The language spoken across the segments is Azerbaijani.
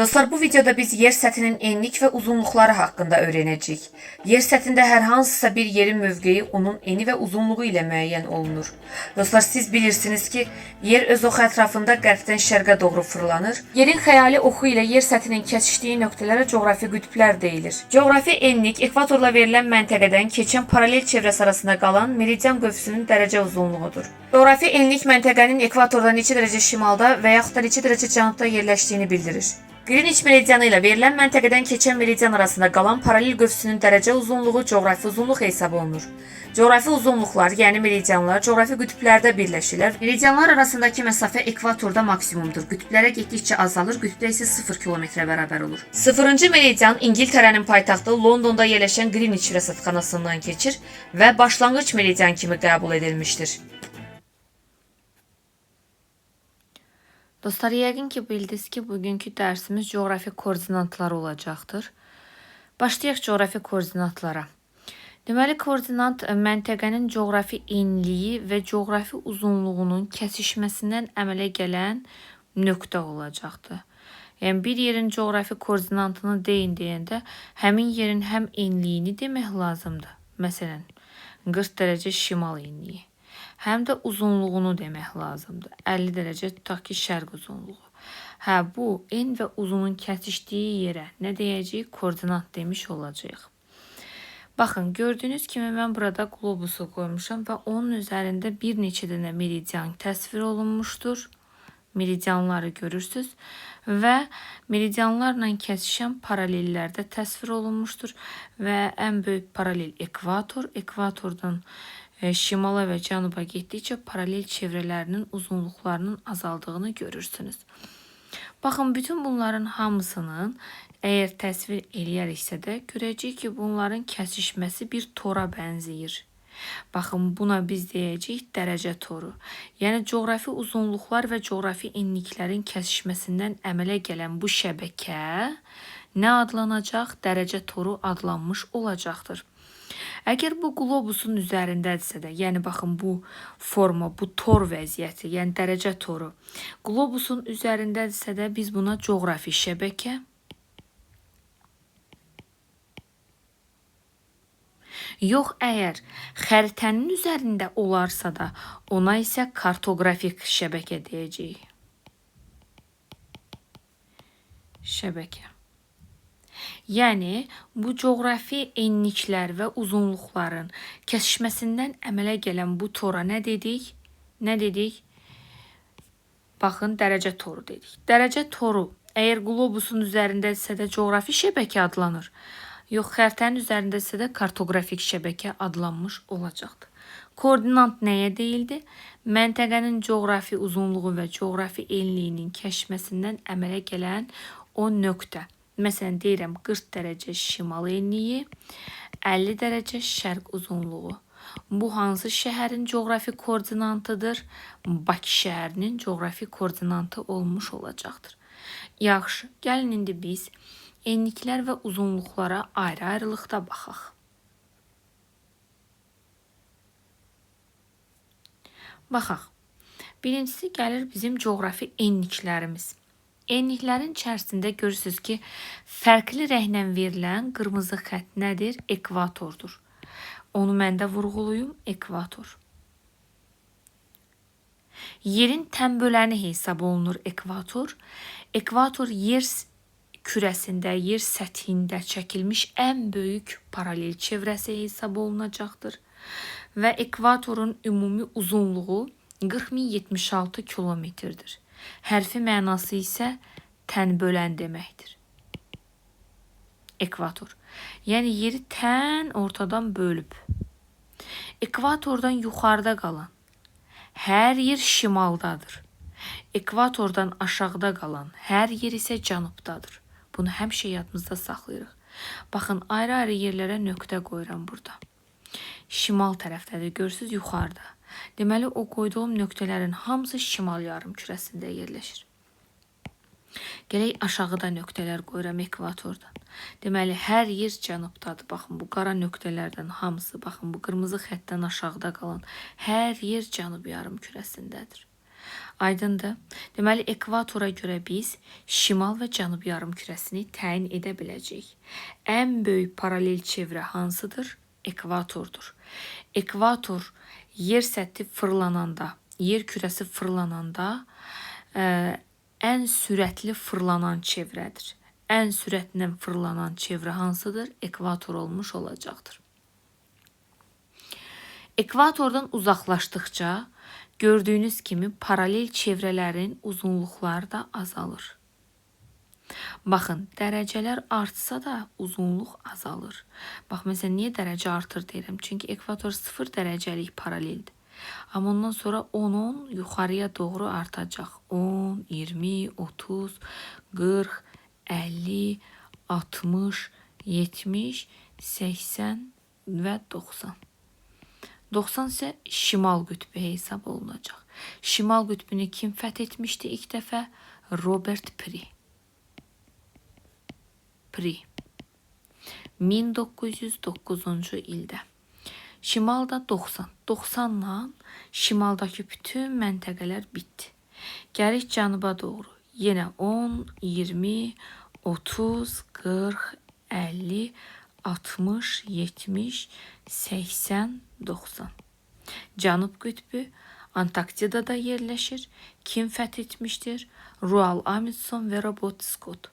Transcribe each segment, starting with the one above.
Dostlar, bu videoda biz yer səthinin enlik və uzunluqları haqqında öyrənəcəyik. Yer səthində hər hansısa bir yerin mövqeyi onun eni və uzunluğu ilə müəyyən olunur. Dostlar, siz bilirsiniz ki, yer öz oxu ətrafında qərbdən şərqə doğru fırlanır. Yerin xəyali oxu ilə yer səthinin kəsişdiyi nöqtələrə coğrafi qütblər deyilir. Coğrafi enlik ekvatorla verilən məntəqədən keçən paralel çevrəsi arasında qalan meridian qövsünün dərəcə uzunluğudur. Coğrafi enlik məntəqənin ekvatorda neçə dərəcə şimalda və yaxud da neçə dərəcə cənubda yerləşdiyini bildirir. Greenwich meridianı ilə verilən məntəqədən keçən meridian arasında qalan paralel qövsünün dərəcə uzunluğu coğrafi uzunluq hesab olunur. Coğrafi uzunluqlar, yəni meridianlar, coğrafi qütblərdə birləşirlər. Meridianlar arasındakı məsafə ekvatorda maksimumdur. Qütblərə getdikcə azalır, qütbdə isə 0 kilometrə bərabər olur. 0-cı meridian İngiltərənin paytaxtı Londonda yerləşən Greenwich rəsədxanasından keçir və başlanğıc meridian kimi qəbul edilmişdir. Dostlar, yəqin ki bildiniz ki, bugünkü dərsimiz coğrafi koordinatlar olacaqdır. Başlayaq coğrafi koordinatlara. Deməli, koordinat məntəqənin coğrafi enliyi və coğrafi uzunluğunun kəsişməsindən əmələ gələn nöqtə olacaqdır. Yəni, bir yerin coğrafi koordinatını deyin deyəndə, həmin yerin həm enliyini demək lazımdır. Məsələn, 40 dərəcə şimal enliyi. Həm də uzunluğunu demək lazımdır. 50 dərəcə tutaq ki, şərq uzunluğu. Bu, en və uzunun kəsişdiyi yerə nə deyəcəyik? Koordinat demiş olacağıq. Baxın, gördüyünüz kimi mən burada qlobusu qoymuşam və onun üzərində bir neçə dənə meridian təsvir olunmuşdur. Meridianları görürsünüz və meridianlarla kəsişən paralellərdə təsvir olunmuşdur və ən böyük paralel ekvator, ekvatordan şimala və cənuba getdikcə paralel çevrələrinin uzunluqlarının azaldığını görürsünüz. Baxın, bütün bunların hamısının əgər təsvir eləyəriksə də görəcəyik ki, bunların kəsişməsi bir tora bənzəyir. Baxın, buna biz deyəcəyik dərəcə toru. Yəni, coğrafi uzunluqlar və coğrafi enliklərin kəsişməsindən əmələ gələn bu şəbəkə nə adlanacaq? Dərəcə toru adlanmış olacaqdır. Əgər bu qlobusun üzərindədirsə də, yəni baxın bu forma, bu tor vəziyyəti, yəni dərəcə toru, qlobusun üzərindədirsə də biz buna coğrafi şəbəkə, yox əgər xəritənin üzərində olarsa da ona isə kartoqrafik şəbəkə deyəcəyik. Şəbəkə. Yəni, bu coğrafi enliklər və uzunluqların kəsişməsindən əmələ gələn bu tora nə dedik? Nə dedik? Baxın, dərəcə toru dedik. Dərəcə toru, əgər qlobusun üzərindədirsə də coğrafi şəbəkə adlanır. Yox, xəritənin üzərindədirsə də kartoqrafik şəbəkə adlanmış olacaqdır. Koordinat nəyə deyildi? Məntəqənin coğrafi uzunluğu və coğrafi enliyinin kəsişməsindən əmələ gələn o nöqtə. Məsələn, deyirəm 40 dərəcə şimal enliyi, 50 dərəcə şərq uzunluğu. Bu hansı şəhərin coğrafi koordinatıdır? Bakı şəhərinin coğrafi koordinatı olmuş olacaqdır. Yaxşı, gəlin indi biz enliklər və uzunluqlara ayrı-ayrılıqda baxaq. Baxaq, birincisi gəlir bizim coğrafi enliklərimiz. Enliklərin içərisində görürsünüz ki, fərqli rənglə verilən qırmızı xətt nədir? Ekvatordur. Onu mən də vurğuluyum, ekvator. Yerin tənböləni hesab olunur ekvator. Ekvator yer kürəsində, yer səthində çəkilmiş ən böyük paralel çevrəsi hesab olunacaqdır. Və ekvatorun ümumi uzunluğu 40.076 kilometrdir. Hərfi mənası isə tənbölən deməkdir. Ekvator. Yəni, yeri tən ortadan bölüb. Ekvatordan yuxarıda qalan hər yer şimaldadır. Ekvatordan aşağıda qalan hər yer isə cənubdadır. Bunu həmişə yadımızda saxlayırıq. Baxın, ayrı-ayrı yerlərə nöqtə qoyuram burada. Şimal tərəfdədir, görürsünüz, yuxarıda. Deməli, o qoyduğum nöqtələrin hamısı şimal yarımkürəsində yerləşir. Gələk aşağıda nöqtələr qoyuram ekvatordan. Deməli, hər yer cənubdadır. Baxın, bu qara nöqtələrdən hamısı, baxın, bu qırmızı xəttdən aşağıda qalan hər yer cənub yarımkürəsindədir. Aydındır. Deməli, ekvatora görə biz şimal və cənub yarımkürəsini təyin edə biləcəyik. Ən böyük paralel çevrə hansıdır? Ekvatordur. Ekvator yer səthi fırlananda, yer kürəsi fırlananda ən sürətli fırlanan çevrədir. Ən sürətlə fırlanan çevrə hansıdır? Ekvator olmuş olacaqdır. Ekvatordan uzaqlaşdıqca gördüyünüz kimi paralel çevrələrin uzunluqları da azalır. Baxın, dərəcələr artsa da uzunluq azalır. Bax, məsələn, niyə dərəcə artır deyirəm? Çünki ekvator 0 dərəcəlik paraleldir. Amma ondan sonra 10 yuxarıya doğru artacaq. 10, 20, 30, 40, 50, 60, 70, 80 və 90. 90 isə şimal qütbü hesab olunacaq. Şimal qütbünü kim fəth etmişdi ilk dəfə? Robert Piri. 1909-cu ildə. Şimalda 90. 90-la şimaldakı bütün məntəqələr bitdi. Gəlik cənuba doğru. Yenə 10, 20, 30, 40, 50, 60, 70, 80, 90. Cənub qütbü Antarktidada yerləşir. Kim fəth etmişdir? Roald Amundsen və Robert Scott.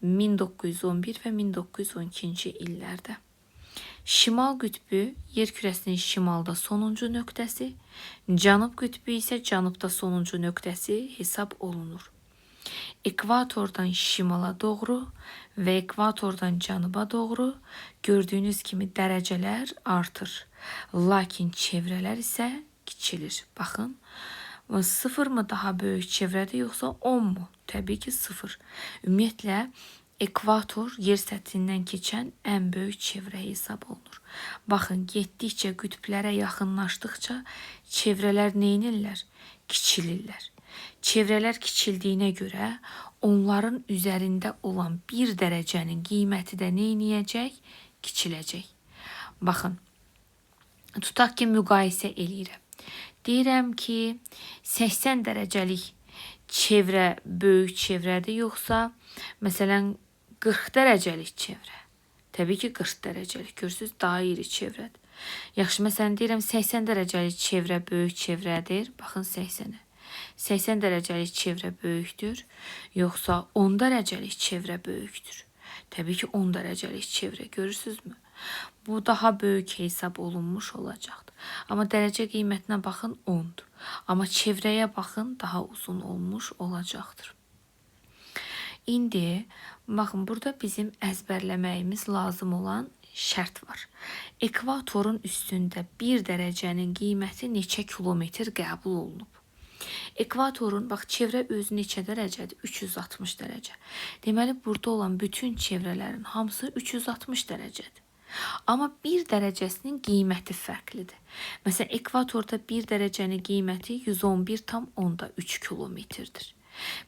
1911 və 1912-ci illərdə. Şimal qütbü yer kürəsinin şimalda sonuncu nöqtəsi, cənub qütbü isə cənubda sonuncu nöqtəsi hesab olunur. Ekvatordan şimala doğru və ekvatordan cənuba doğru gördüyünüz kimi dərəcələr artır. Lakin çevrələr isə kiçilir. Baxın, 0 mı daha böyük çevrədir yoxsa 10 mu? Təbii ki 0. Ümumiyyətlə, ekvator yer səthindən keçən ən böyük çevrə hesab olunur. Baxın, getdikcə qütblərə yaxınlaşdıqca çevrələr neynirlər? Kiçilirlər. Çevrələr kiçildiyinə görə onların üzərində olan bir dərəcənin qiyməti də neyniyəcək? Kiçiləcək. Baxın, tutaq ki, müqayisə eləyirəm. Deyirəm ki, 80 dərəcəlik çevrə böyük çevrədir, yoxsa məsələn 40 dərəcəlik çevrə. Təbii ki, 40 dərəcəlik. Görürsünüz, daha iri çevrədir. Yaxşı, məsələn deyirəm 80 dərəcəlik çevrə böyük çevrədir. Baxın 80-ə. 80 dərəcəlik çevrə böyükdür, yoxsa 10 dərəcəlik çevrə böyükdür. Təbii ki, 10 dərəcəlik çevrə, görürsünüzmü? Bu daha böyük hesab olunmuş olacaqdır. Amma dərəcə qiymətinə baxın 10'dur. Amma çevrəyə baxın daha uzun olmuş olacaqdır. İndi, baxın, burada bizim əzbərləməyimiz lazım olan şərt var. Ekvatorun üstündə bir dərəcənin qiyməti neçə kilometr qəbul olunub? Ekvatorun, bax, çevrə özü neçə dərəcədir? 360 dərəcə. Deməli, burada olan bütün çevrələrin hamısı 360 dərəcədir. Amma bir dərəcəsinin qiyməti fərqlidir. Məsələn, ekvatorda bir dərəcənin qiyməti 111,3 kilometrdir.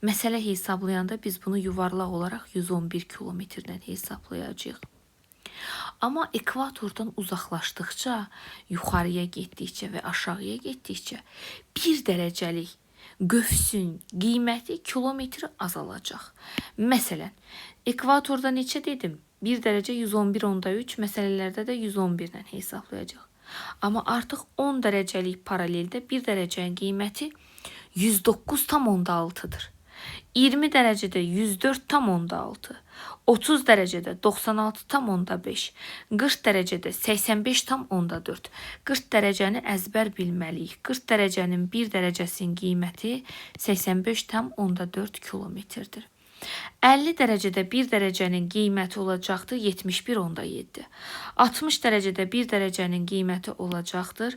Məsələ hesablayanda biz bunu yuvarlaq olaraq 111 kilometrdən hesablayacağıq. Amma ekvatordan uzaqlaşdıqca, yuxarıya getdikcə və aşağıya getdikcə bir dərəcəlik qövsün qiyməti kilometri azalacaq. Məsələn, ekvatorda neçə dedim? 1 dərəcə 111,3, məsələlərdə də 111-dən hesablayacaq. Amma artıq 10 dərəcəlik paraleldə 1 dərəcənin qiyməti 109,6-dır. 20 dərəcədə 104,6, 30 dərəcədə 96,5, 40 dərəcədə 85,4. 40 dərəcəni əzbər bilməliyik. 40 dərəcənin 1 dərəcəsinin qiyməti 85,4 kilometrdir. 50 dərəcədə 1 dərəcənin qiyməti olacaqdır 71,7. 60 dərəcədə 1 dərəcənin qiyməti olacaqdır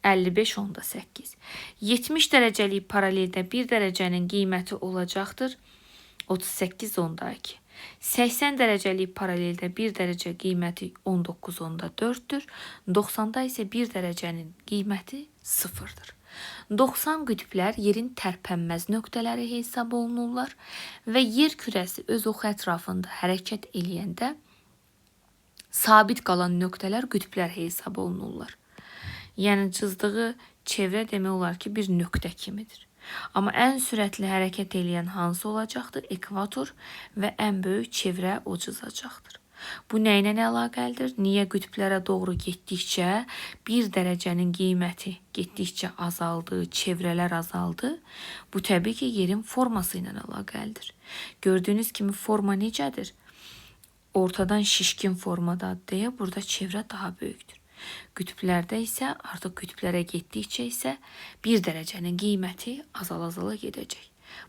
55,8. 70 dərəcəlik paraleldə 1 dərəcənin qiyməti olacaqdır 38,2. 80 dərəcəlik paraleldə 1 dərəcə qiyməti 19,4-dür. 90-da isə 1 dərəcənin qiyməti 0-dır. 90 qütblər yerin tərpənməz nöqtələri hesab olunurlar və yer kürəsi öz oxu ətrafında hərəkət eləyəndə sabit qalan nöqtələr qütblər hesab olunurlar. Yəni, çizdiği çevrə demək olar ki, bir nöqtə kimidir. Amma ən sürətli hərəkət edən hansı olacaqdır? Ekvator və ən böyük çevrə o çizacaqdır. Bu nə ilə əlaqəlidir? Niyə qütblərə doğru getdikcə 1 dərəcənin qiyməti getdikcə azaldı, çevrələr azaldı? Bu təbii ki, yerin forması ilə əlaqəlidir. Gördüyünüz kimi forma necədir? Ortadan şişkin formadadır deyə burada çevrə daha böyükdür. Qütblərdə isə artıq qütblərə getdikcə isə 1 dərəcənin qiyməti azala gedəcək.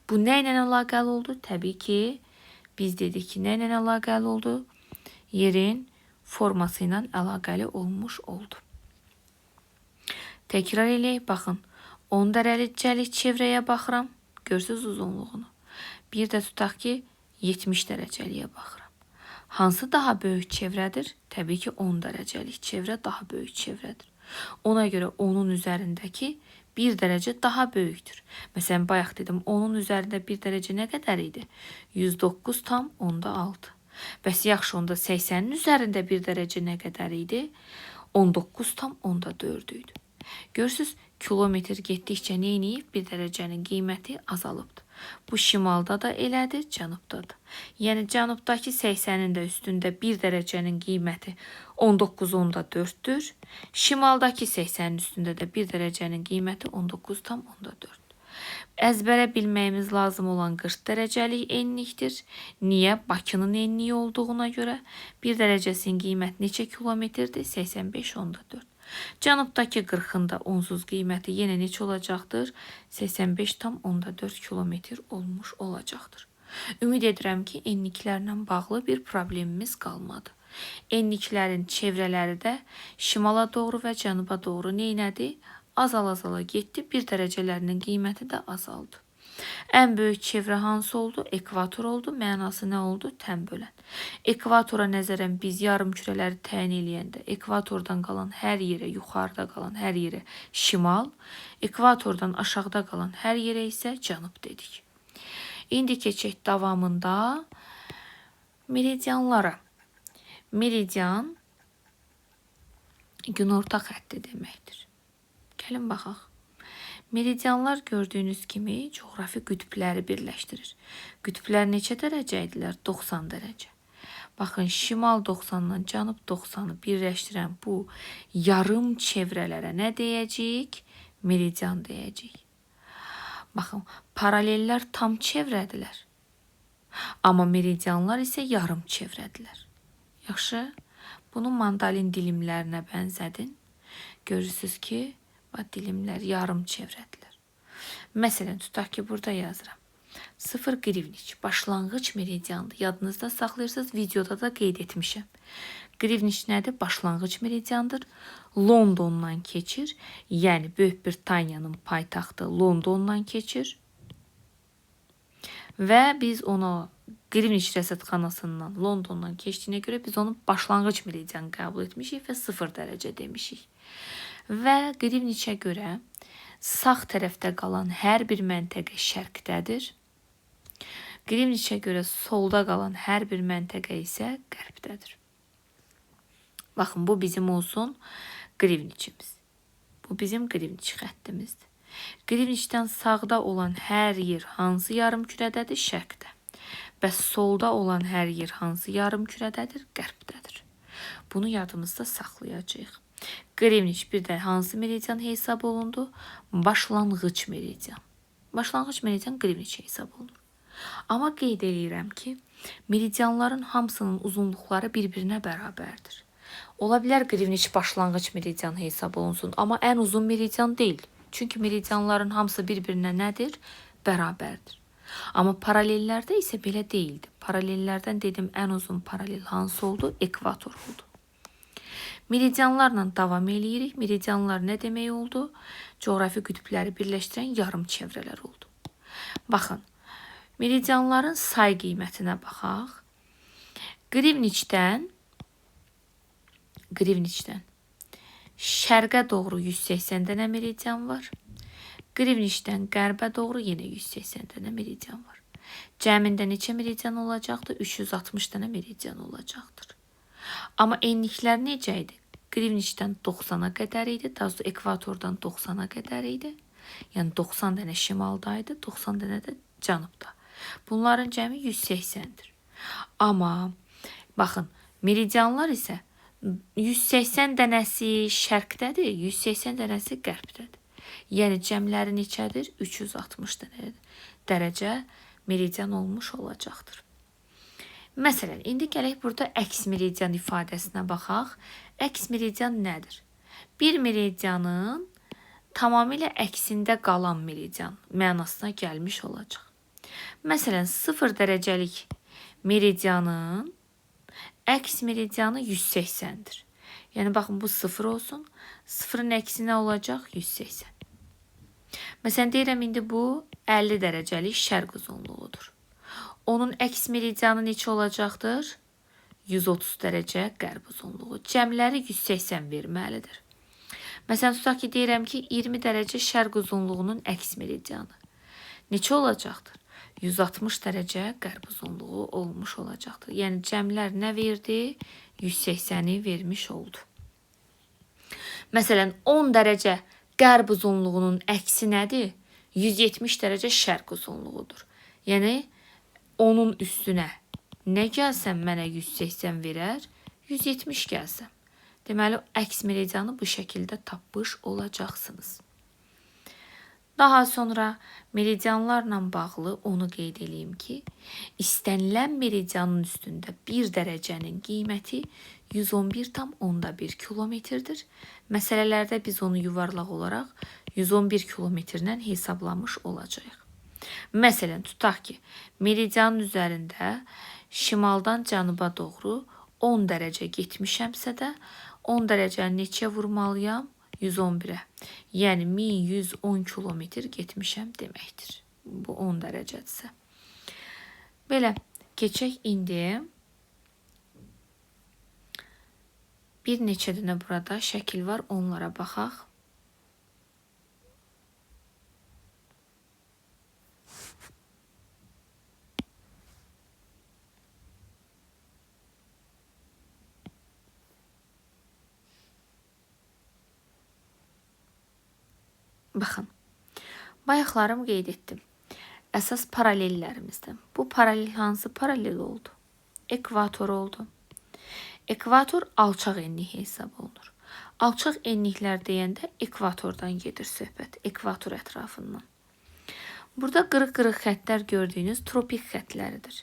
Bu nə ilə əlaqəli oldu? Təbii ki, biz dedik ki, nə ilə əlaqəli oldu? Yerin forması ilə əlaqəli olmuş oldu. Təkrar eləyək, baxın. 10 dərəcəlik çevrəyə baxıram, görsünüz uzunluğunu. Bir də tutaq ki, 70 dərəcəliyə baxıram. Hansı daha böyük çevrədir? Təbii ki, 10 dərəcəlik çevrə daha böyük çevrədir. Ona görə onun üzərindəki 1 dərəcə daha böyükdür. Məsələn, bayaq dedim, onun üzərində 1 dərəcə nə qədər idi? 109,6. Bəs yaxşı, onda 80-nin üzərində 1 dərəcə nə qədər idi? 19,4 idi. Görürsünüz, kilometr getdikcə nə eləyib? 1 dərəcənin qiyməti azalıbdır. Bu şimalda da elədir, cənubda da. Yəni cənubdakı 80-in də üstündə 1 dərəcənin qiyməti 19,4-dür. Şimaldakı 80-in üstündə də 1 dərəcənin qiyməti 19,4-dür. Əzbərə bilməyimiz lazım olan 40 dərəcəlik enlikdir. Niyə? Bakının enliyi olduğuna görə 1 dərəcəsinin qiyməti neçə kilometrdir? 85,4. Cənubdakı 40-ın da onsuz qiyməti yenə neçə olacaqdır? 85,4 kilometr olmuş olacaqdır. Ümid edirəm ki, enliklərlə bağlı bir problemimiz qalmadı. Enliklərin çevrələri də şimala doğru və cənuba doğru neynədi? Azala getdi, 1 dərəcələrinin qiyməti də azaldı. Ən böyük çevrə hansı oldu? Ekvator oldu. Mənası nə oldu? Tən bölən. Ekvatora nəzərən biz yarımkürələri təyin eləyəndə ekvatordan qalan hər yerə, yuxarıda qalan hər yerə şimal, ekvatordan aşağıda qalan hər yerə isə cənub dedik. İndi keçək davamında meridianlara. Meridian günorta xətti deməkdir. Gəlin baxaq. Meridianlar gördüyünüz kimi coğrafi qütbləri birləşdirir. Qütblər neçə dərəcə idilər? 90 dərəcə. Baxın, şimal 90-dan cənub 90-ı birləşdirən bu yarım çevrələrə nə deyəcəyik? Meridian deyəcəyik. Baxın, paralellər tam çevrədirlər. Amma meridianlar isə yarım çevrədirlər. Yaxşı, bunu mandalin dilimlərinə bənzədin. Görürsünüz ki, dilimlər yarım çevrədirlər. Məsələn, tutaq ki, burada yazıram. 0 qrivniç başlanğıc meridiandır. Yadınızda saxlayırsınız, videoda da qeyd etmişəm. Qrivniç nədir? Başlanğıc meridiandır. Londondan keçir. Yəni, Böyük Britaniyanın paytaxtı Londondan keçir. Və biz onu Qrivniç rəsədxanasından Londondan keçdiyinə görə biz onu başlanğıc meridian qəbul etmişik və 0 dərəcə demişik. Və Qrivniçə görə sağ tərəfdə qalan hər bir məntəqə şərqdədir. Qrivniçə görə solda qalan hər bir məntəqə isə qərbdədir. Baxın, bu bizim olsun Qrivniçimiz. Bu bizim Qrivniç xəttimizdir. Qrivniçdən sağda olan hər yer hansı yarımkürədədir? Şərqdə. Bəs solda olan hər yer hansı yarımkürədədir? Qərbdədir. Bunu yadımızda saxlayacağıq. Qrivniç bir də hansı meridian hesab olundu? Başlanğıc meridian. Başlanğıc meridian Qrivniç hesab olunur. Amma qeyd edirəm ki, meridianların hamısının uzunluqları bir-birinə bərabərdir. Ola bilər Qrivniç başlanğıc meridian hesab olunsun, amma ən uzun meridian deyil. Çünki meridianların hamısı bir-birinə nədir? Bərabərdir. Amma paralellərdə isə belə deyildi. Paralellərdən dedim, ən uzun paralel hansı oldu? Ekvator oldu. Meridianlarla davam eləyirik. Meridianlar nə demək oldu? Coğrafi qütbləri birləşdirən yarım çevrələr oldu. Baxın, meridianların say qiymətinə baxaq. Qrivniçdən şərqə doğru 180 dənə meridian var. Qrivniçdən qərbə doğru yenə 180 dənə meridian var. Cəmində neçə meridian olacaqdır? 360 dənə meridian olacaqdır. Amma enliklər necə idi? Qrivniçdən 90-a qədər idi, daha sonra ekvatordan 90-a qədər idi. Yəni 90 dənə şimaldaydı, 90 dənə də cənubda. Bunların cəmi 180-dir. Amma baxın, meridianlar isə 180 dənəsi şərqdədir, 180 dənəsi qərbdədir. Yəni cəmləri neçədir? 360 dərəcə meridian olmuş olacaqdır. Məsələn, indi gələk burada əks meridian ifadəsinə baxaq. Əks meridian nədir? Bir meridianın tamamilə əksində qalan meridian mənasına gəlmiş olacaq. Məsələn, 0 dərəcəlik meridianın əks meridianı 180-dir. Yəni, baxın, bu 0 olsun. 0-ın əksi nə olacaq? 180. Məsələn, deyirəm, indi bu 50 dərəcəlik şərq uzunluğudur. Onun əks meridianı neçə olacaqdır? 130 dərəcə qərb uzunluğu. Cəmləri 180 verməlidir. Məsələn, tutaq ki, deyirəm ki, 20 dərəcə şərq uzunluğunun əks meridianı neçə olacaqdır? 160 dərəcə qərb uzunluğu olmuş olacaqdır. Yəni, cəmlər nə verdi? 180-i vermiş oldu. Məsələn, 10 dərəcə qərb uzunluğunun əksi nədir? 170 dərəcə şərq uzunluğudur. Yəni, onun üstünə nə gəlsəm mənə 180 verər? 170 gəlsəm. Deməli, əks meridianı bu şəkildə tapmış olacaqsınız. Daha sonra meridianlarla bağlı onu qeyd edeyim ki, istənilən meridianın üstündə 1 dərəcənin qiyməti 111,1 kilometrdir. Məsələlərdə biz onu yuvarlaq olaraq 111 kilometrlə hesablamış olacağıq. Məsələn, tutaq ki, meridianın üzərində şimaldan cənuba doğru 10 dərəcə getmişəmsə də 10 dərəcəni neçəyə vurmalıyam? 111-ə. Yəni 1110 kilometr getmişəm deməkdir. Bu 10 dərəcədirsə. Belə, keçək indi. Bir neçə dənə burada şəkil var, onlara baxaq. Baxın, bayaqlarım qeyd etdim. Əsas paralellərimizdən. Bu paralel hansı paralel oldu? Ekvator oldu. Ekvator alçaq enlik hesab olunur. Alçaq enliklər deyəndə ekvatordan gedir söhbət, ekvator ətrafından. Burada qırıq-qırıq xəttlər gördüyünüz tropik xəttləridir.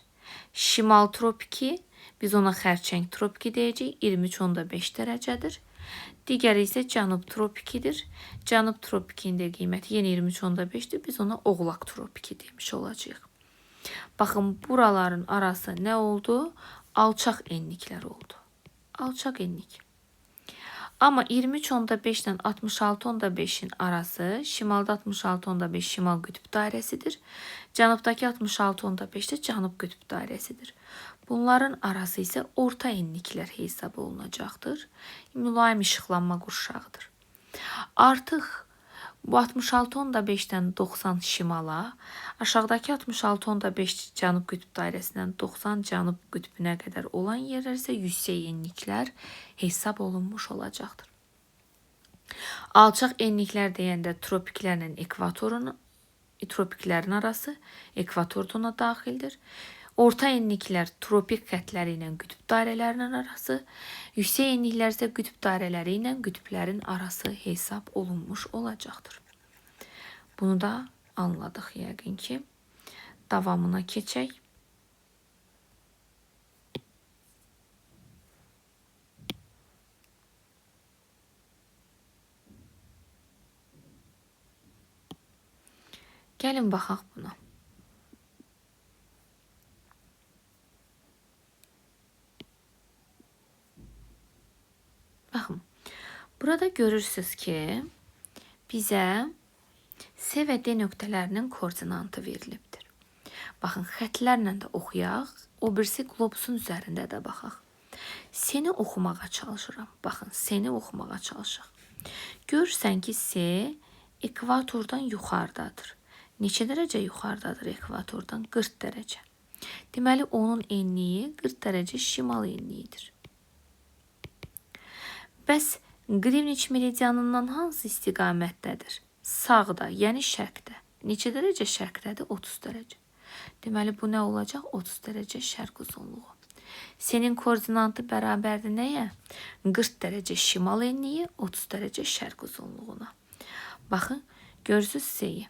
Şimal tropiki, biz ona xərçəng tropiki deyəcəyik, 23,5 dərəcədir. Digəri isə cənub tropikidir. Cənub tropikində qiyməti yenə 23,5-dir. Biz ona oğlaq tropiki demiş olacağıq. Baxın, buraların arası nə oldu? Alçaq enliklər oldu. Alçaq enlik. Amma 23,5 ilə 66,5-in arası şimalda 66,5 şimal qütb dairəsidir. Cənubdakı 66,5 də cənub qütb dairəsidir. Bunların arası isə orta enliklər hesab olunacaqdır. Mülayim işıqlanma qurşağıdır. Artıq bu 66,5-dən 90 şimala, aşağıdakı 66,5 cənub qütb dairəsindən 90 cənub qütbünə qədər olan yerlər isə yüksək enliklər hesab olunmuş olacaqdır. Alçaq enliklər deyəndə tropiklərlə tropiklərin arası, ekvator da ona daxildir. Orta enliklər tropik xəttləri ilə qütb dairələrinin arası, yüksək enliklər isə qütb dairələri ilə qütblərin arası hesab olunmuş olacaqdır. Bunu da anladıq yəqin ki. Davamına keçək. Gəlin baxaq buna. Baxın, burada görürsünüz ki, bizə S və D nöqtələrinin koordinatı verilibdir. Baxın, xətlərlə də oxuyaq, o birisi qlobusun üzərində də baxaq. S-ni oxumağa çalışıram. Baxın, S-ni oxumağa çalışaq. Görürsən ki, S ekvatordan yuxarıdadır. Neçə dərəcə yuxarıdadır ekvatordan? 40 dərəcə. Deməli, onun enliyi 40 dərəcə şimal enliyidir. Bəs Qreenwich meridianından hansı istiqamətdədir? sağda, yəni şərqdə. Neçə dərəcə şərqdədir? 30 dərəcə. Deməli, bu nə olacaq? 30 dərəcə şərq uzunluğu. Senin koordinatı bərabərdir nəyə? 40 dərəcə şimal enliyi, 30 dərəcə şərq uzunluğuna. Baxın, görürsünüz S'yi.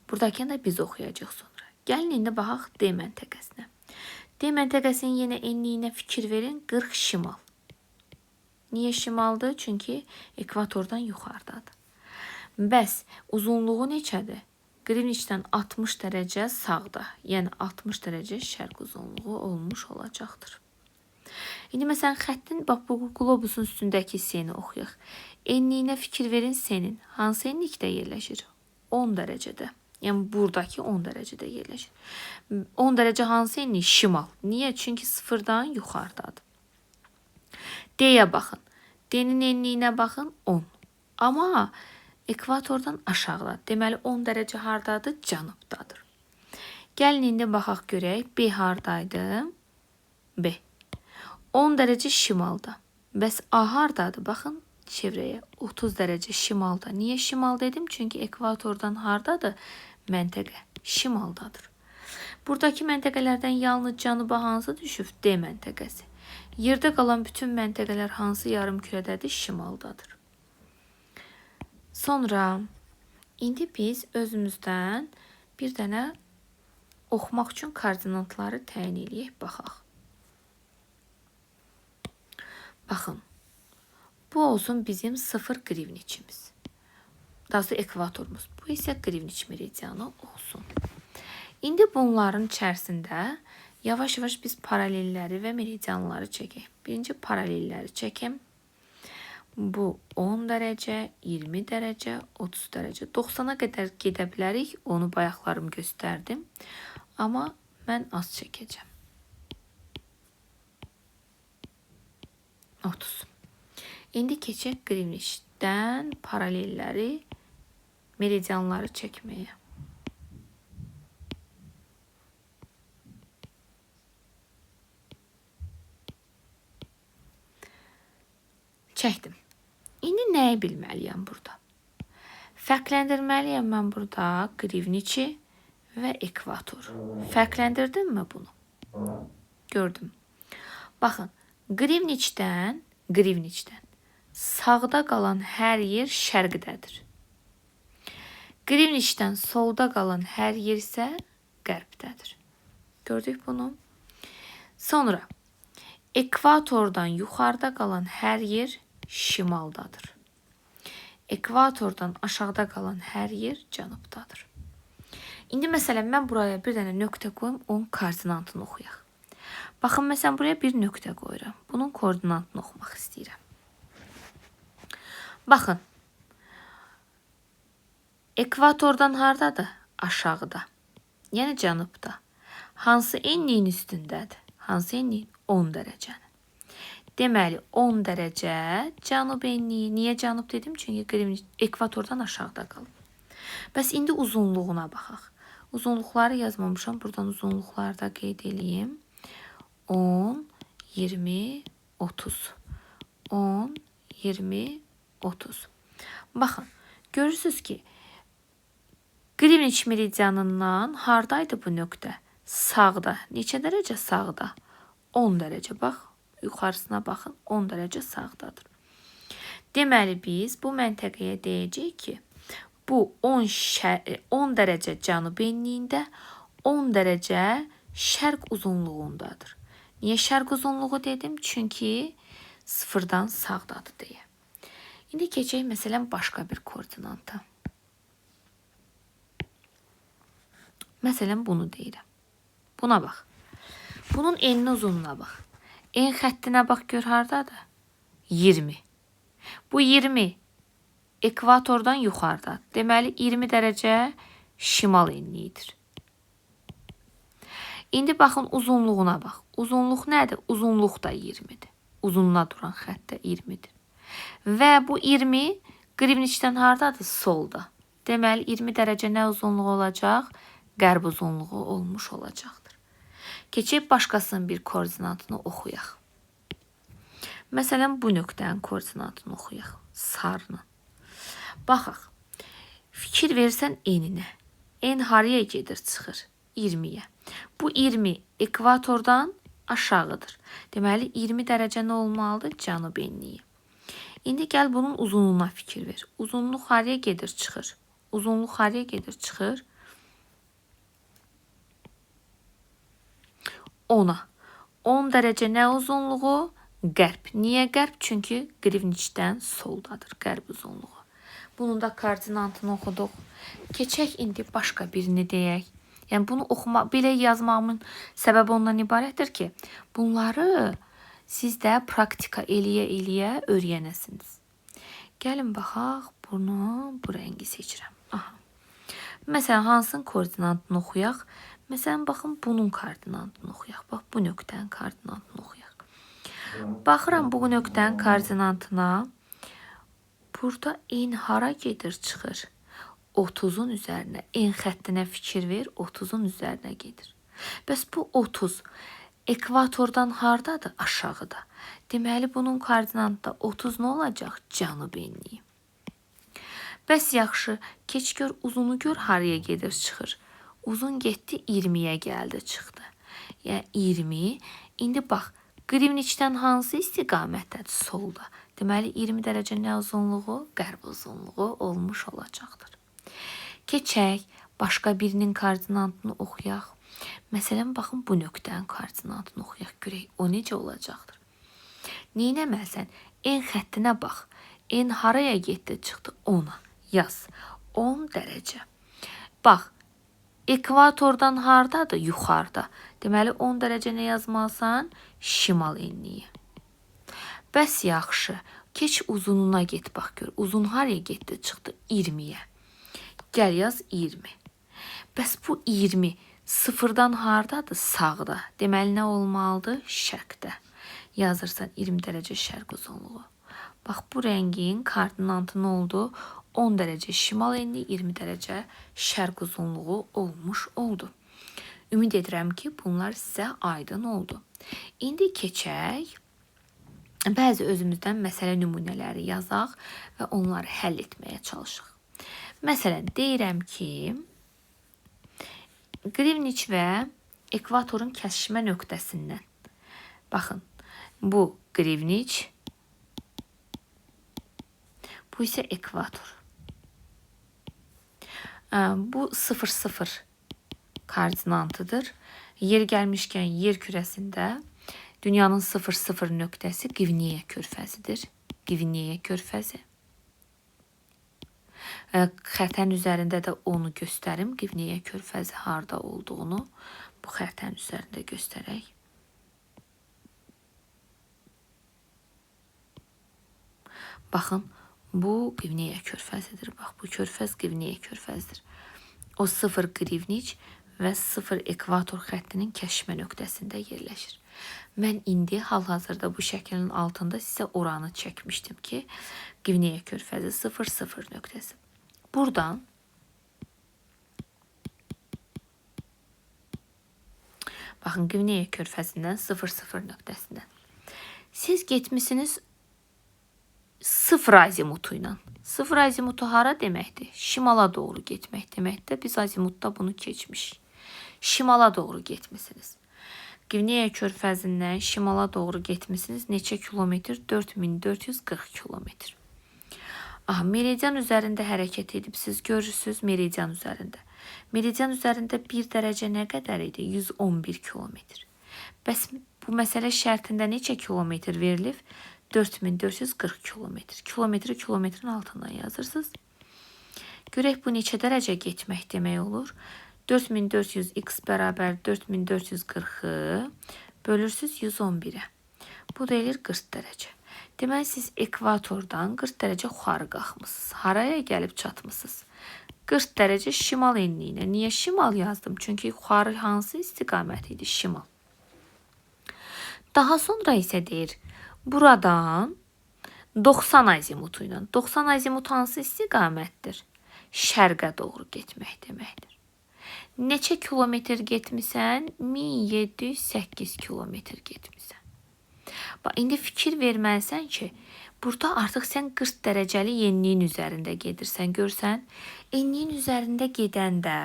Buradakını da biz oxuyacaq sonra. Gəlin indi baxaq D məntəqəsinə. D məntəqəsinin yenə enliyinə fikir verin. 40 şimal. Niyə şimaldır? Çünki ekvatordan yuxarıdadır. Bəs uzunluğu neçədir? Qriniçdən 60 dərəcə sağda, yəni 60 dərəcə şərq uzunluğu olmuş olacaqdır. İndi məsələn xəttin bax bu qlobusun üstündəki S'ni oxuyaq. Enliyinə fikir verin S'nin. Hansı enlikdə yerləşir? 10 dərəcədə. Yəni buradakı 10 dərəcədə yerləşir. 10 dərəcə hansı enlik? Şimal. Niyə? Çünki sıfırdan yuxarıdadır. D'yə baxın. D'nin enliyinə baxın 10. Amma ekvatordan aşağıda. Deməli 10 dərəcə hardadır? Cənubdadır. Gəlin indi baxaq görək. B hardaydı? B. 10 dərəcə şimalda. Bəs A hardadır? Baxın çevrəyə. 30 dərəcə şimalda. Niyə şimal dedim? Çünki ekvatordan hardadır? Məntəqə şimaldadır. Buradakı məntəqələrdən yalnız cənuba hansı düşüb? D məntəqəsi. Yerdə qalan bütün məntəqələr hansı yarımkürədədir? Şimaldadır. Sonra indi biz özümüzdən bir dənə oxumaq üçün koordinatları təyin edək, baxaq. Baxın, bu olsun bizim 0 qrivniçimiz. Daha sonra ekvatorumuz. Bu isə qrivniç meridianı olsun. İndi bunların içərisində yavaş-yavaş biz paralelləri və meridianları çəkək. Birinci paralelləri çəkim. Bu 10 dərəcə, 20 dərəcə, 30 dərəcə. 90-a qədər gedə bilərik. Onu bayaqlarım göstərdim. Amma mən az çəkəcəm. 30. İndi keçək qrivniçdən paralelləri, meridianları çəkməyə. Çəkdim. İndi nəyi bilməliyəm burada? Fərqləndirməliyəm mən burada qrivniçi və ekvator. Fərqləndirdimmi bunu? Gördüm. Baxın, qrivniçdən sağda qalan hər yer şərqdədir. Qrivniçdən solda qalan hər yer isə qərbdədir. Gördük bunu. Sonra ekvatordan yuxarıda qalan hər yer şimaldadır. Ekvatordan aşağıda qalan hər yer cənubdadır. İndi məsələn mən buraya bir dənə nöqtə qoyum, onun koordinatını oxuyaq. Baxın, məsələn buraya bir nöqtə qoyuram. Bunun koordinatını oxumaq istəyirəm. Baxın. Ekvatordan hardadır? Aşağıda. Yəni cənubda. Hansı enliyin üstündədir? Hansı enliyin? 10 dərəcənin. Deməli 10 dərəcə cənub enliyi. Niyə cənub dedim? Çünki ekvatordan aşağıda qalıb. Bəs indi uzunluğuna baxaq. Uzunluqları yazmamışam. Buradan uzunluqları da qeyd edeyim. 10, 20, 30. 10, 20, 30. Baxın, görürsünüz ki, qrivniç meridianından hardaydı bu nöqtə? Sağda. Neçə dərəcə sağda? 10 dərəcə. Bax, yuxarısına baxın. 10 dərəcə sağdadır. Deməli, biz bu məntəqəyə deyəcəyik ki, bu 10 dərəcə cənub enliyində, 10 dərəcə şərq uzunluğundadır. Niyə şərq uzunluğu dedim? Çünki sıfırdan sağdadır deyə. İndi keçək məsələn başqa bir koordinata. Məsələn bunu deyirəm. Buna bax. Bunun enli uzunluğuna bax. En xəttinə bax gör hardadır? 20. Bu 20 ekvatordan yuxarıda. Deməli 20 dərəcə şimal enliyidir. İndi baxın uzunluğuna bax. Uzunluq nədir? Uzunluq da 20'dir. Uzunluğa duran xəttdə 20'dir. Və bu 20 qrivniçdən hardadır? Solda. Deməli 20 dərəcə nə uzunluğu olacaq? Qərb uzunluğu olmuş olacaqdır. Keçib başqasının bir koordinatını oxuyaq. Məsələn bu nöqtənin koordinatını oxuyaq. Sarının. Baxaq. Fikir versən eninə. En haraya gedir, çıxır? 20-yə. Bu 20 ekvatordan aşağıdır. Deməli 20 dərəcə nə olmalıdır? Cənub enliyi. İndi gəl bunun uzunluğuna fikir ver. Uzunluq haraya gedir, çıxır? Uzunluq haraya gedir, çıxır? 10-a. 10 dərəcə nə uzunluğu? Qərb. Niyə qərb? Çünki Greenwichdən soldadır qərb uzunluğu. Bunun da koordinatını oxuduq. Keçək indi başqa birini deyək. Yəni bunu belə yazmağımın səbəbi ondan ibarətdir ki, bunları siz də praktika eləyə öyrənəsiniz. Gəlin baxaq, bunu bu rəngi seçirəm. Aha. Məsələn, hansının koordinatını oxuyaq? Məsələn, baxın, bunun koordinatını oxuyaq. Bax, bu nöqtənin koordinatını oxuyaq. Baxıram bu nöqtənin koordinatına. Burada en hara gedir, çıxır? 30-un üzərinə, en xəttinə fikir ver, 30-un üzərinə gedir. Bəs bu 30 ekvatordan hardadır? Aşağıda. Deməli, bunun koordinatında 30 nə olacaq? Cənub enliyi. Bəs yaxşı, keç gör, uzunu gör, haraya gedir, çıxır? Uzun getdi, 20-yə gəldi, çıxdı. Yəni 20, indi bax, Greenwichdən hansı istiqamətdədir? Solda. Deməli, 20 dərəcə nə uzunluğu? Qərb uzunluğu olmuş olacaqdır. Keçək, başqa birinin koordinatını oxuyaq. Məsələn, baxın, bu nöqtənin koordinatını oxuyaq, görək, o necə olacaqdır. Neynəməlisən? En xəttinə bax. En haraya getdi, çıxdı? 10-a. Yaz. 10 dərəcə. Bax, ekvatordan hardadır? Yuxarıda. Deməli, 10 dərəcə nə yazmalısan? Şimal enliyi. Bəs yaxşı, keç uzununa get, bax gör. Uzun haraya getdi, çıxdı? 20-yə. Gəl yaz 20. Bəs bu 20 sıfırdan hardadır? Sağda. Deməli, nə olmalıdır? Şərqdə. Yazırsan 20 dərəcə şərq uzunluğu. Bax, bu rəngin koordinatı nə oldu? 10 dərəcə şimal enliyi, 20 dərəcə şərq uzunluğu olmuş oldu. Ümid edirəm ki, bunlar sizə aydın oldu. İndi keçək. Bəzi özümüzdən məsələ nümunələri yazaq və onları həll etməyə çalışaq. Məsələn, deyirəm ki, Greenwich və ekvatorun kəsişmə nöqtəsindən. Baxın, bu Greenwich, bu isə ekvator. Bu 0-0 koordinatıdır. Yer gəlmişkən yer kürəsində dünyanın 0-0 nöqtəsi Qvineya körfəzidir. Qvineya körfəzi. Xətən üzərində də onu göstərim. Qvineya körfəzi harda olduğunu bu xətən üzərində göstərək. Baxın, bu Qvineya körfəzidir. Bax, bu körfəz Qvineya körfəzidir. O 0 Greenwich və 0 ekvator xəttinin kəşfə nöqtəsində yerləşir. Mən indi hal-hazırda bu şəklin altında sizə oranı çəkmişdim ki, Qvineya körfəzi 0-0 nöqtəsi. Buradan baxın, Qvineya körfəzindən 0-0 nöqtəsindən. Siz getmişsiniz 0 azimutu ilə. 0 azimutu hara deməkdir? Şimala doğru getmək deməkdir. Biz azimutda bunu keçmişik. Şimala doğru getmişsiniz. Qvineya körfəzindən şimala doğru getmişsiniz. Neçə kilometr? 4440 kilometr. Meridian üzərində hərəkət edib siz görürsünüz meridian üzərində. Meridian üzərində 1 dərəcə nə qədər idi? 111 kilometr. Bəs bu məsələ şərtində neçə kilometr verilib? 4440 kilometr. Kilometri kilometrin altından yazırsınız. Görək bu neçə dərəcə getmək demək olur? 4400 x bərabər 4440-ı bölürsünüz 111-ə. Bu da eləyir 40 dərəcə. Deməli, siz ekvatordan 40 dərəcə yuxarı qalxmışsınız. Haraya gəlib çatmışsınız? 40 dərəcə şimal enliyinə. Niyə şimal yazdım? Çünki yuxarı hansı istiqamət idi? Şimal. Daha sonra isə deyir, buradan 90 azimutu ilə. 90 azimut hansı istiqamətdir? Şərqə doğru getmək deməkdir. Neçə kilometr getmisən? 1708 kilometr getmisən. Bax, indi fikir verməlisən ki, Burada artıq sən 40 dərəcəli enliyin üzərində gedirsən. Görsən, enliyin üzərində gedəndə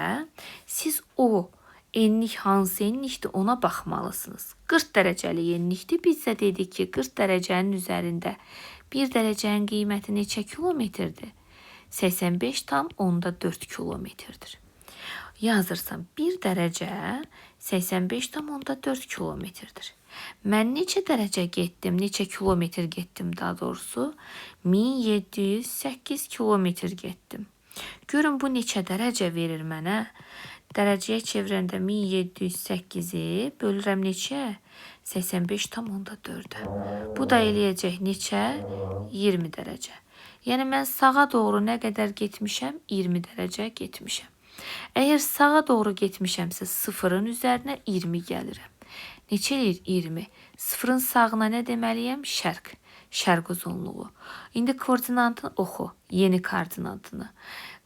siz o enlik hansı enlikdir ona baxmalısınız. 40 dərəcəli enlikdir. Biz də dedik ki, 40 dərəcənin üzərində 1 dərəcənin qiyməti neçə kilometrdir? 85,4 kilometrdir. Yazırsan 1 dərəcə 85,4 kilometrdir. Mən neçə dərəcə getdim, neçə kilometr getdim daha doğrusu? 1708 kilometr getdim. Görün bu neçə dərəcə verir mənə? Dərəcəyə çevirəndə 1708-i bölürəm neçə? 85,4-ə. Bu da eləyəcək neçə? 20 dərəcə. Yəni mən sağa doğru nə qədər getmişəm? 20 dərəcə getmişəm. Əgər sağa doğru getmişəmsə sıfırın üzərinə 20 gəlirəm. Neçə eləyir? 20. Sıfırın sağına nə deməliyəm? Şərq. Şərq uzunluğu. İndi koordinatını oxu. Yeni koordinatını.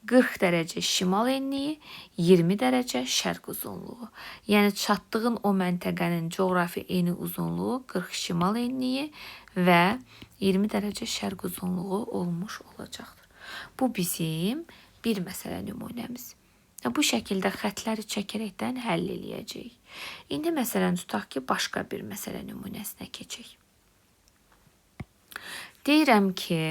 40 dərəcə şimal enliyi, 20 dərəcə şərq uzunluğu. Yəni çatdığın o məntəqənin coğrafi eni uzunluğu 40 şimal enliyi və 20 dərəcə şərq uzunluğu olmuş olacaqdır. Bu bizim bir məsələ nümunəmiz. Bu şəkildə xətləri çəkərəkdən həll eləyəcəyik. İndi məsələn tutaq ki, başqa bir məsələ nümunəsinə keçək. Deyirəm ki,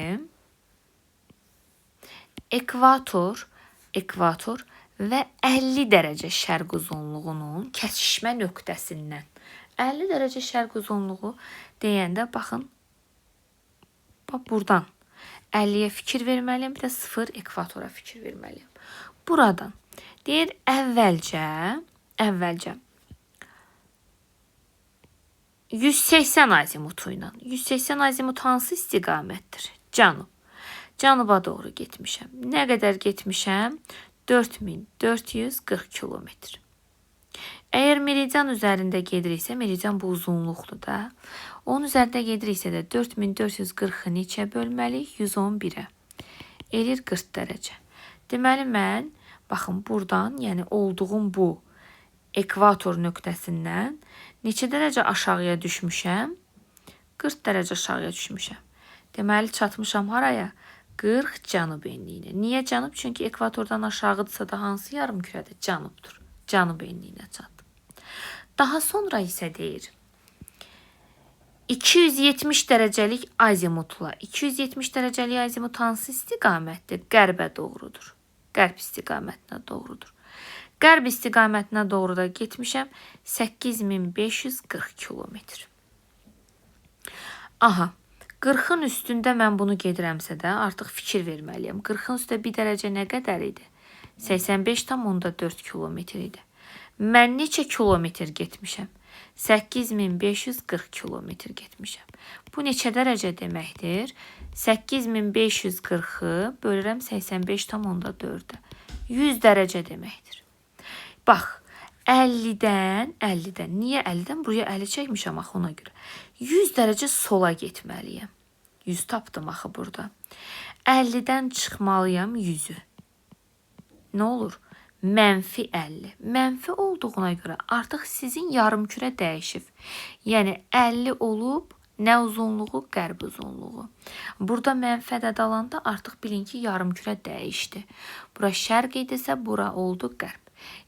ekvator və 50 dərəcə şərq uzunluğunun kəsişmə nöqtəsindən 50 dərəcə şərq uzunluğu deyəndə baxın, buradan 50-yə fikir verməliyəm, bir də 0 ekvatora fikir verməliyəm. Buradan deyir əvvəlcə 180 azimutu ilə. 180 azimut hansı istiqamətdir? Cənub. Cənuba doğru getmişəm. Nə qədər getmişəm? 4440 kilometr. Əgər meridian üzərində gediriksə, meridian bu uzunluqdur da. Onun üzərində gediriksə də 4440-ı neçə bölməliyik? 111-ə. Eləyir 40 dərəcə. Deməli mən, baxın buradan, yəni olduğum bu ekvator nöqtəsindən neçə dərəcə aşağıya düşmüşəm? 40 dərəcə aşağıya düşmüşəm. Deməli çatmışam haraya? 40 cənub enliyinə. Niyə cənub? Çünki ekvatordan aşağıdırsa da hansı yarımkürədir? Cənubdur. Cənub enliyinə çatdım. Daha sonra isə deyir 270 dərəcəlik azimutla. 270 dərəcəlik azimut hansı istiqamətdir? Qərbə doğrudur. Qərb istiqamətinə doğrudur. Qərb istiqamətinə doğru da getmişəm 8540 kilometr. Aha, 40-ın üstündə mən bunu gedirəmsə də artıq fikir verməliyəm. 40-ın üstə 1 dərəcə nə qədər idi? 85,4 kilometr idi. Mən neçə kilometr getmişəm? 8540 kilometr getmişəm. Bu neçə dərəcə deməkdir? 8540-ı bölürəm 85,4-ə. 100 dərəcə deməkdir. Bax, 50-dən, niyə 50-dən? Buraya 50 çəkmişəm axı ona görə. 100 dərəcə sola getməliyəm. 100 tapdım axı burada. 50-dən çıxmalıyam 100-ü. Nə olur? Mənfi 50. Mənfi olduğuna görə artıq sizin yarımkürə dəyişib. Yəni 50 olub, nə uzunluğu? Qərb uzunluğu. Burada mənfi ədəd alanda artıq bilin ki, yarımkürə dəyişdi. Bura şərq idisə, bura oldu qərb.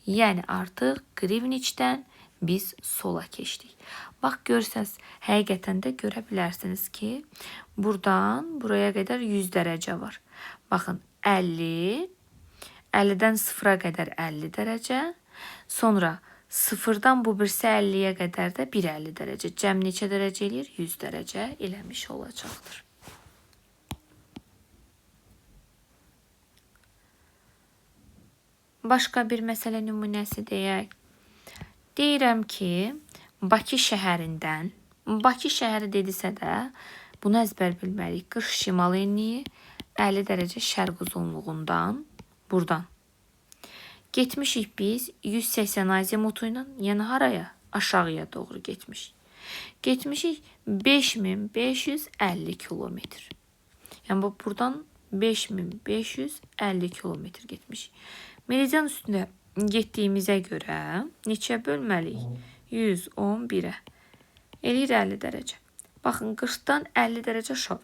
Yəni artıq Greenwichdən biz sola keçdik. Bax, görsəz, həqiqətən də görə bilərsiniz ki, buradan buraya qədər 100 dərəcə var. Baxın, 50, 50-dən 0-a qədər 50 dərəcə, sonra 0-dan bu birisi 50-yə qədər də 150 dərəcə. Cəm neçə dərəcə eləyir? 100 dərəcə eləmiş olacaqdır. Başqa bir məsələ nümunəsi deyək. Deyirəm ki, Bakı şəhərindən, Bakı şəhəri dedisə də, bunu əzbər bilməliyik. 40 şimal enliyi, 50 dərəcə şərq uzunluğundan, buradan. Getmişik biz 180 azimutu ilə, yəni haraya? Aşağıya doğru getmişik. Getmişik 5550 kilometr. Yəni buradan 5550 kilometr getmişik. Meridian üstündə getdiyimizə görə neçə bölməliyik? 111-ə. Eləyir 50 dərəcə. Baxın, 40-dan 50 dərəcə aşağı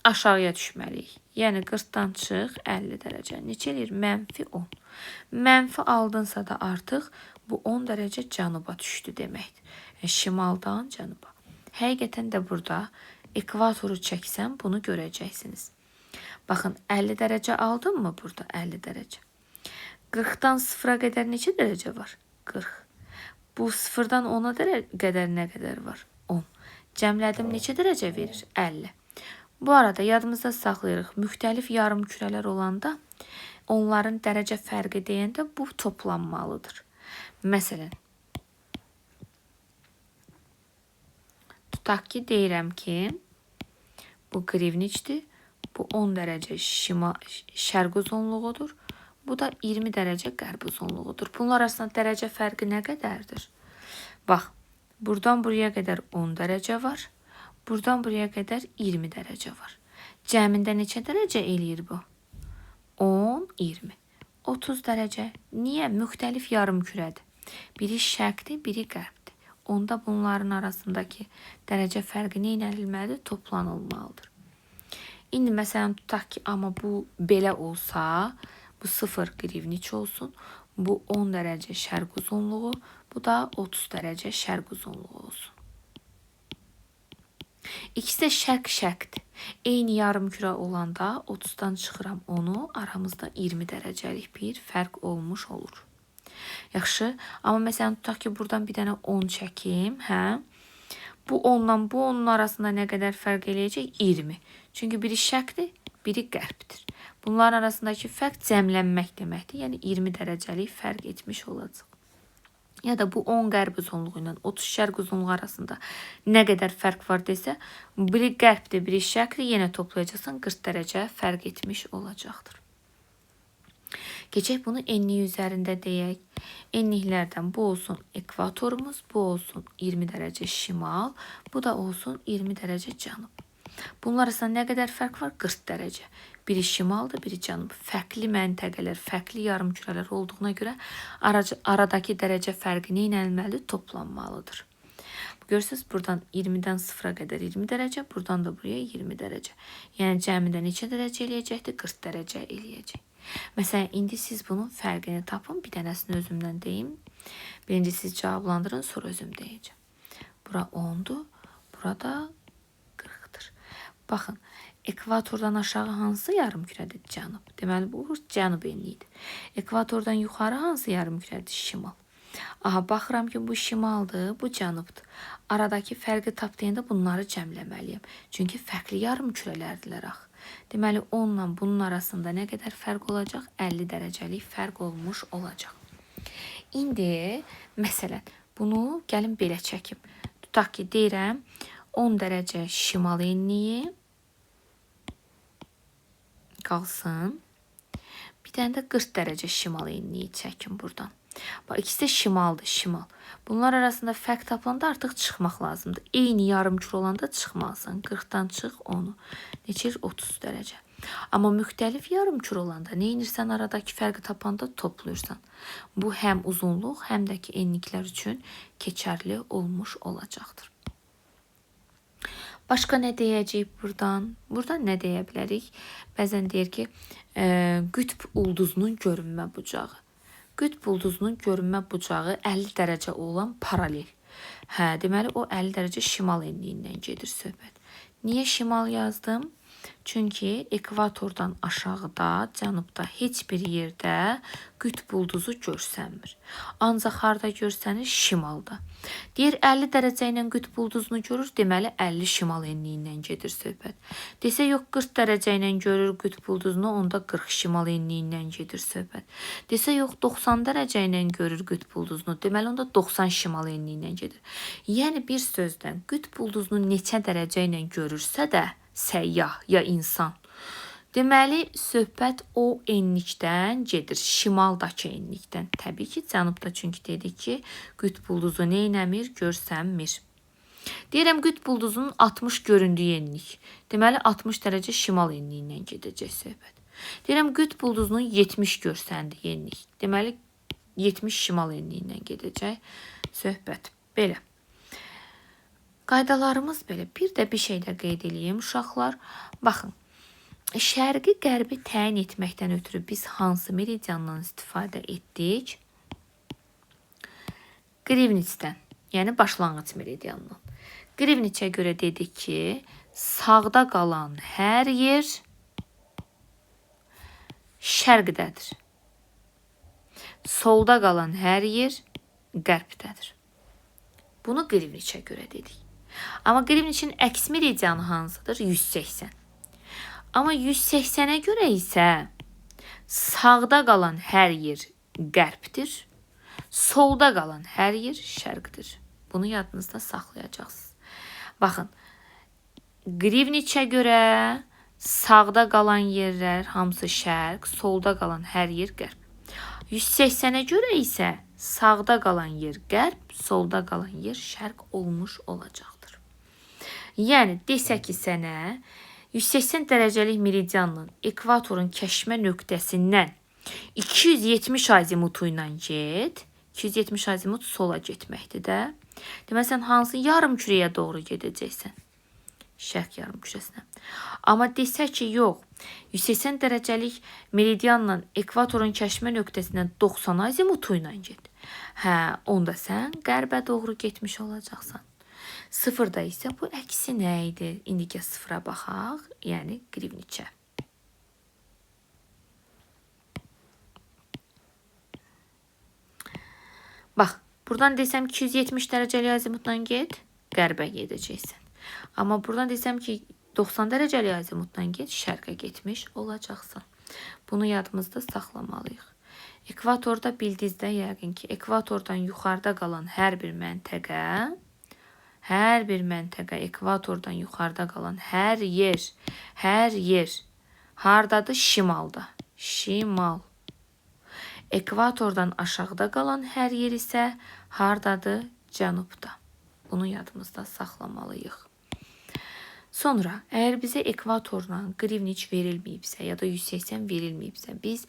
aşağıya düşməliyik. Yəni 40-dan çıx 50 dərəcə. Neçə eləyir? -10. Mənfi aldınsa da artıq bu 10 dərəcə cənuba düşdü deməkdir. Şimaldan cənuba. Həqiqətən də burada ekvatoru çəksəm bunu görəcəksiniz. Baxın 50 dərəcə aldım mı burada 50 dərəcə. 40-dan 0-a qədər neçə dərəcə var? 40. Bu 0-dan 10-a qədər nə qədər var? 10. Cəmlədim neçə dərəcə verir? 50. Bu arada yadımızda saxlayırıq. Müxtəlif yarım kürələr olanda onların dərəcə fərqi deyəndə bu toplanmalıdır. Məsələn, tutaq ki, deyirəm ki, bu qrivniçdir. Bu 10 dərəcə şərq uzunluğudur. Bu da 20 dərəcə qərb uzunluğudur. Bunlar arasında dərəcə fərqi nə qədərdir? Bax, buradan buraya qədər 10 dərəcə var. Buradan buraya qədər 20 dərəcə var. Cəmində neçə dərəcə eləyir bu? 10, 20. 30 dərəcə. Niyə? Müxtəlif yarım kürədir. Biri şərqdir, biri qərbdir. Onda bunların arasındakı dərəcə fərqi nə edilməlidir? Toplanılmalıdır. İndi məsələn tutaq ki, amma bu belə olsa, bu 0 qrivniç olsun. Bu 10 dərəcə şərq uzunluğu, bu da 30 dərəcə şərq uzunluğu olsun. İkisi də şərq-şərqdir. Eyni yarım kürə olanda 30-dan çıxıram onu, aramızda 20 dərəcəlik bir fərq olmuş olur. Yaxşı, amma məsələn tutaq ki, buradan bir dənə 10 çəkim, hə? Bu 10-la bu 10-un arasında nə qədər fərq eləyəcək? 20. Çünki biri şərqdir, biri qərbdir. Bunların arasındakı fərq cəmlənmək deməkdir. Yəni 20 dərəcəlik fərq etmiş olacaq. Ya da bu 10 qərb uzunluğu ilə 30 şərq uzunluğu arasında nə qədər fərq var desə, biri qərbdir, biri şərqdir, yenə toplayacaqsan 40 dərəcə fərq etmiş olacaqdır. Keçək bunu enliyi üzərində deyək. Enliklərdən bu olsun ekvatorumuz, bu olsun 20 dərəcə şimal, bu da olsun 20 dərəcə cənub. Bunlar arasında nə qədər fərq var? 40 dərəcə. Biri şimaldır, biri cənub. Fərqli məntəqələr, fərqli yarımkürələr olduğuna görə aradakı dərəcə fərqi nə edilməlidir? Toplanmalıdır. Görürsünüz, buradan 20-dən 0-a qədər 20 dərəcə, buradan da buraya 20 dərəcə. Yəni cəmində neçə dərəcə eləyəcəkdir? 40 dərəcə eləyəcək. Məsələn, indi siz bunun fərqini tapın. Bir dənəsini özümdən deyim. Birinci siz cavablandırın, sonra özüm deyəcəm. Bura 10'dur, burada 40'dır. Baxın, ekvatordan aşağı hansı yarımkürədir? Cənub. Deməli, bu cənub enliyidir. Ekvatordan yuxarı hansı yarımkürədir? Şimal. Aha, baxıram ki, bu şimaldır, bu cənubdur. Aradakı fərqi tap deyəndə bunları cəmləməliyəm. Çünki fərqli yarımkürələrdirlər axı. Deməli, 10 ilə bunun arasında nə qədər fərq olacaq? 50 dərəcəlik fərq olmuş olacaq. İndi, məsələn, bunu gəlin belə çəkim. Tutaq ki, deyirəm, 10 dərəcə şimal enliyi qalsın. Bir dənə də 40 dərəcə şimal enliyi çəkim buradan. Bax, ikisi də şimaldır, şimal. Bunlar arasında fərq tapılanda artıq çıxmaq lazımdır. Eyni yarımkür olanda çıxmalısın. 40-dan çıx 10'u. Neçir? 30 dərəcə. Amma müxtəlif yarımkür olanda nə edirsən aradakı fərqi tapanda toplayırsan. Bu həm uzunluq, həm də ki enliklər üçün keçərli olmuş olacaqdır. Başqa nə deyəcəyik buradan? Buradan nə deyə bilərik? Bəzən deyir ki, qütb ulduzunun görünmə bucağı. Qütb ulduzunun görünmə bucağı 50 dərəcə olan paralel. Hə, deməli o 50 dərəcə şimal enliyindən gedir söhbət. Niyə şimal yazdım? Çünki ekvatordan aşağıda, cənubda heç bir yerdə qütb ulduzu görsənmir. Ancaq harda görsənir? Şimalda. Deyir 50 dərəcə ilə qütb ulduzunu görür, deməli 50 şimal enliyindən gedir söhbət. Desə yox 40 dərəcə ilə görür qütb ulduzunu, onda 40 şimal enliyindən gedir söhbət. Desə yox 90 dərəcə ilə görür qütb ulduzunu, deməli onda 90 şimal enliyindən gedir. Yəni bir sözdən qütb ulduzunu neçə dərəcə ilə görürsə də səyyah ya insan. Deməli, söhbət o enlikdən gedir, şimaldakı enlikdən. Təbii ki, cənubda çünki dedik ki, qütb ulduzu nə eləmir? Görsənmir. Deyirəm, qütb ulduzunun 60 göründüyü enlik. Deməli, 60 dərəcə şimal enliyindən gedəcək söhbət. Deyirəm, qütb ulduzunun 70 görsəndiyi enlik. Deməli, 70 şimal enliyindən gedəcək söhbət. Belə. Qaydalarımız belə. Bir də bir şey də qeyd edeyim uşaqlar. Baxın, şərqi qərbi təyin etməkdən ötürü biz hansı meridiandan istifadə etdik? Grivniçdən, yəni başlanğıc meridiandan. Grivniçə görə dedik ki, sağda qalan hər yer şərqdədir. Solda qalan hər yer qərbdədir. Bunu Grivniçə görə dedik. Amma Grivniçin əks meridianı hansıdır? 180. Amma 180-ə görə isə sağda qalan hər yer qərbdir, solda qalan hər yer şərqdir. Bunu yadınızda saxlayacaqsınız. Baxın, Grivniçə görə sağda qalan yerlər hamısı şərq, solda qalan hər yer qərb. 180-ə görə isə sağda qalan yer qərb, solda qalan yer şərq olmuş olacaqdır. Yəni, desək ki, sənə 180 dərəcəlik meridianla ekvatorun kəşmə nöqtəsindən 270 azimutu ilə get. 270 azimut sola getməkdir də. Deməli, sən hansı yarım kürəyə doğru gedəcəksən? Şərq yarım kürəsinə. Amma desək ki, yox, 180 dərəcəlik meridianla ekvatorun kəşmə nöqtəsindən 90 azimutu ilə get. Hə, onda sən qərbə doğru getmiş olacaqsan. Sıfırda isə bu əksi nə idi? İndiki sıfıra baxaq, yəni Grivniçə. Bax, buradan desəm 270 dərəcəlik azimutla get, qərbə gedəcəksən. Amma buradan desəm ki, 90 dərəcəlik azimutla get, şərqə getmiş olacaqsan. Bunu yadımızda saxlamalıyıq. Ekvatorda bildinizdə yəqin ki, ekvatordan yuxarıda qalan hər bir məntəqə ekvatordan yuxarıda qalan hər yer hardadır? Şimalda. Şimal. Ekvatordan aşağıda qalan hər yer isə hardadır? Cənubda. Bunu yadımızda saxlamalıyıq. Sonra, əgər bizə ekvatordan Grivniç verilməyibsə ya da 180 verilməyibsə, biz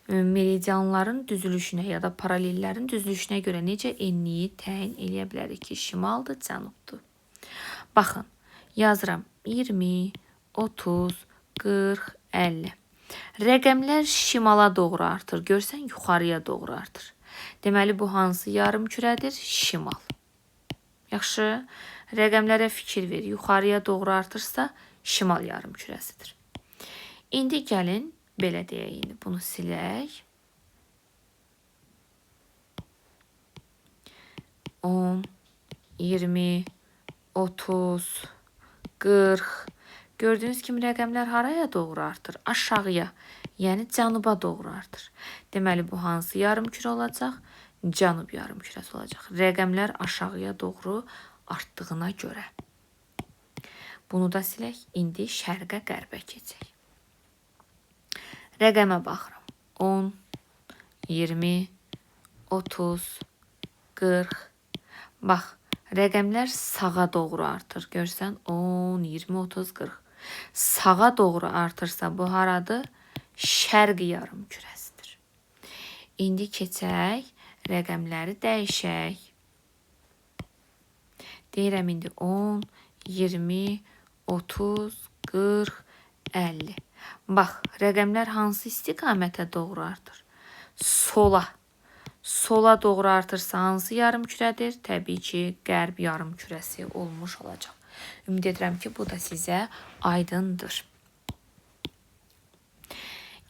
meridianların düzülüşünə ya da paralellərin düzülüşünə görə necə enliyi təyin eləyə bilərik ki, şimaldır, cənubdur. Baxın, yazıram 20, 30, 40, 50. Rəqəmlər şimala doğru artır. Görsən, yuxarıya doğru artır. Deməli, bu hansı yarım kürədir? Şimal. Yaxşı, rəqəmlərə fikir ver. Yuxarıya doğru artırsa, şimal yarım kürəsidir. İndi gəlin, belə deyək, bunu silək. 10, 20, 30, 40. Gördüyünüz kimi rəqəmlər haraya doğru artır? Aşağıya, yəni cənuba doğru artır. Deməli, bu hansı yarım kürə olacaq? Cənub yarım kürəsi olacaq. Rəqəmlər aşağıya doğru artdığına görə. Bunu da silək. İndi şərqə qərbə keçək. Rəqəmə baxıram. 10, 20, 30, 40. Bax, rəqəmlər sağa doğru artır. Görsən, 10, 20, 30, 40. Sağa doğru artırsa bu haradır? Şərq yarım kürəsidir. İndi keçək, rəqəmləri dəyişək. Deyirəm, indi 10, 20, 30, 40, 50. Bax, rəqəmlər hansı istiqamətə doğru artır? Sola. Sola doğru artırsa hansı yarım kürədir? Təbii ki, qərb yarım kürəsi olmuş olacaq. Ümid edirəm ki, bu da sizə aydındır.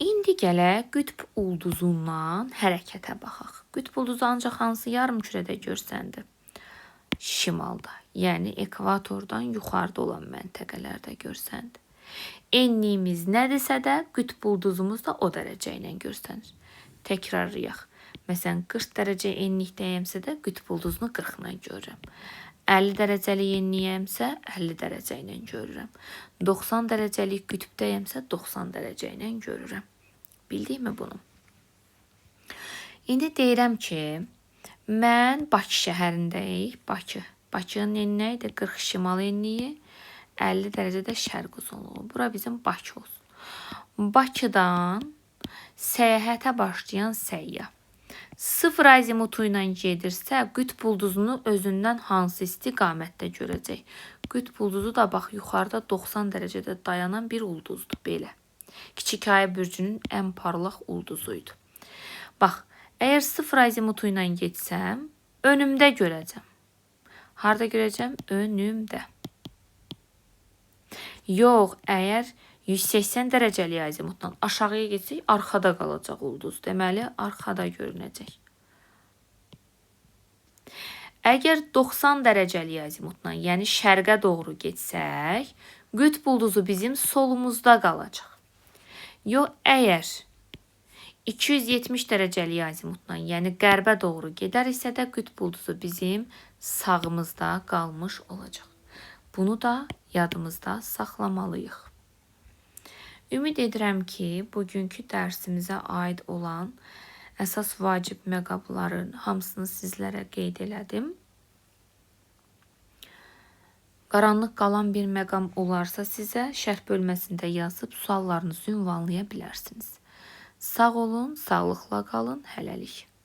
İndi gələk qütb ulduzundan hərəkətə baxaq. Qütb ulduzu ancaq hansı yarım kürədə görsəndir? Şimalda, yəni ekvatordan yuxarıda olan məntəqələrdə görsəndir. Enliyimiz nədirsə də qütb ulduzumuz da o dərəcə ilə görsənir. Təkrarlayaq. Məsələn, 40 dərəcə enlikdəyəmsə də qütb ulduzunu 40 ilə görürəm. 50 dərəcəlik enliyəmsə 50 dərəcə ilə görürəm. 90 dərəcəlik qütbdəyəmsə 90 dərəcə ilə görürəm. Bildikmi bunu? İndi deyirəm ki, mən Bakı şəhərindəyik. Bakının enliyi idi 40 şimal enliyi, 50 dərəcədə şərq uzunluğu. Bura bizim Bakı olsun. Bakıdan səyahətə başlayan səyyah 0 azimutu ilə gedirsə, qütb ulduzunu özündən hansı istiqamətdə görəcək? Qütb ulduzu da bax yuxarıda 90 dərəcədə dayanan bir ulduzdur belə. Kiçik Ay bürcünün ən parlaq ulduzuydu. Bax, əgər 0 azimutu ilə getsəm, önümdə görəcəm. Harda görəcəm? Önümdə. Yox, əgər 180 dərəcəli azimutdan aşağıya getsək, arxada qalacaq ulduz. Deməli, arxada görünəcək. Əgər 90 dərəcəli azimutdan, yəni şərqə doğru getsək, qütb ulduzu bizim solumuzda qalacaq. Yox, əgər 270 dərəcəli azimutdan, yəni qərbə doğru gedəriksə də qütb ulduzu bizim sağımızda qalmış olacaq. Bunu da yadımızda saxlamalıyıq. Ümid edirəm ki, bugünkü dərsimizə aid olan əsas vacib məqamların hamısını sizlərə qeyd elədim. Qaranlıq qalan bir məqam olarsa sizə şərh bölməsində yazıb suallarınızı ünvanlaya bilərsiniz. Sağ olun, sağlıqla qalın, hələlik.